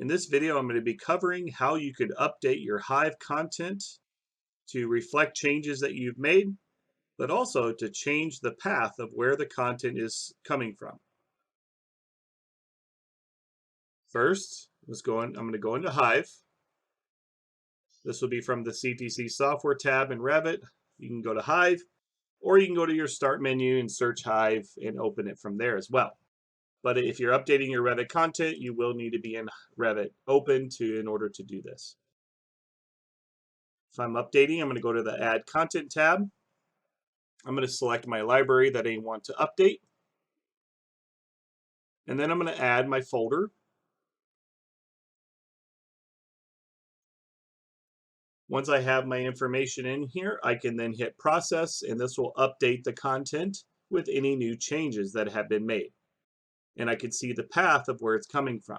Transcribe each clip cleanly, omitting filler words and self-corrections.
In this video, I'm going to be covering how you could update your Hive content to reflect changes that you've made, but also to change the path of where the content is coming from. First, I'm going to go into Hive. This will be from the CTC software tab in Revit. You can go to Hive, or you can go to your start menu and search Hive and open it from there as well. But if you're updating your Revit content, you will need to be in Revit open in order to do this. If I'm updating, I'm going to go to the Add Content tab. I'm going to select my library that I want to update. And then I'm going to add my folder. Once I have my information in here, I can then hit Process, and this will update the content with any new changes that have been made. And I can see the path of where it's coming from.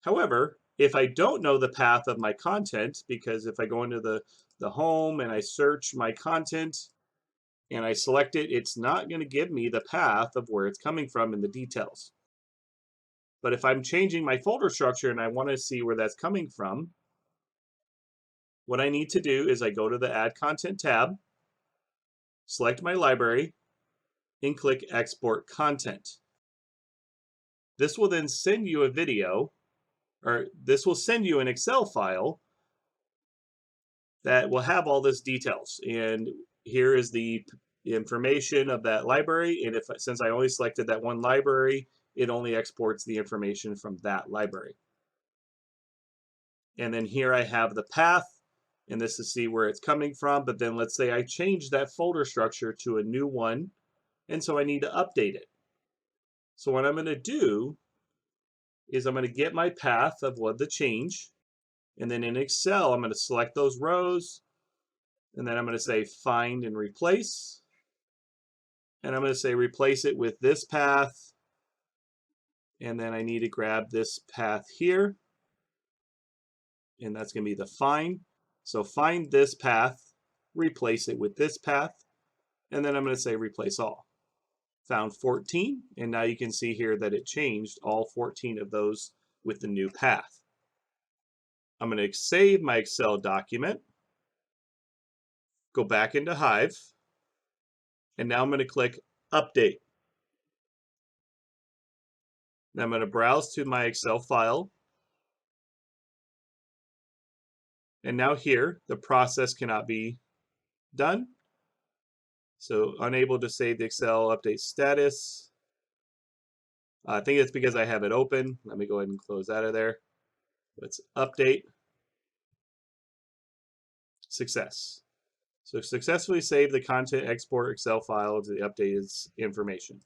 However, if I don't know the path of my content, because if I go into the home and I search my content and I select it, it's not going to give me the path of where it's coming from in the details. But if I'm changing my folder structure and I want to see where that's coming from, what I need to do is I go to the Add Content tab, select my library, and click Export Content. This will then send you a video, or this will send you an Excel file that will have all this details. And here is the information of that library. And since I only selected that one library, it only exports the information from that library. And then here I have the path, and this is to see where it's coming from. But then let's say I change that folder structure to a new one, and so I need to update it. So what I'm going to do is I'm going to get my path of what the change, and then in Excel I'm going to select those rows, and then I'm going to say find and replace, and I'm going to say replace it with this path, and then I need to grab this path here, and that's going to be the find. So find this path, replace it with this path, and then I'm going to say replace all. Found 14, and now you can see here that it changed all 14 of those with the new path. I'm going to save my Excel document, go back into Hive, and now I'm going to click Update. Now I'm going to browse to my Excel file, and now here the process cannot be done. So unable to save the Excel update status. I think it's because I have it open. Let me go ahead and close out of there. Let's update. Success. So successfully save the content export Excel file to the updated information.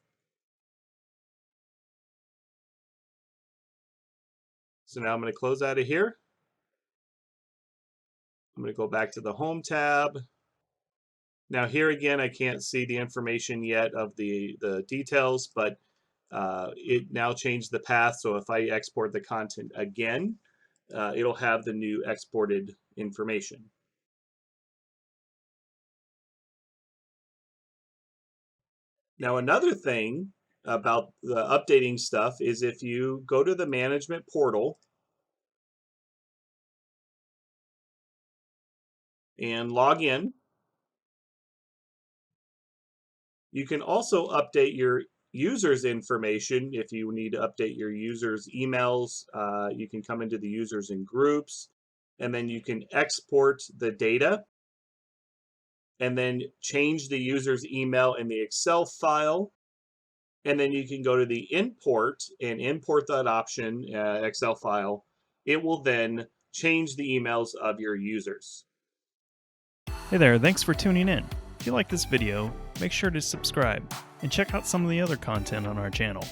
So now I'm going to close out of here. I'm going to go back to the Home tab. Now here again, I can't see the information yet of the details, but it now changed the path. So if I export the content again, it'll have the new exported information. Now another thing about the updating stuff is if you go to the management portal and log in, you can also update your users' information. If you need to update your users' emails, you can come into the users and groups, and then you can export the data and then change the user's email in the Excel file. And then you can go to the import and import that option, Excel file. It will then change the emails of your users. Hey there, thanks for tuning in. If you like this video, make sure to subscribe and check out some of the other content on our channel.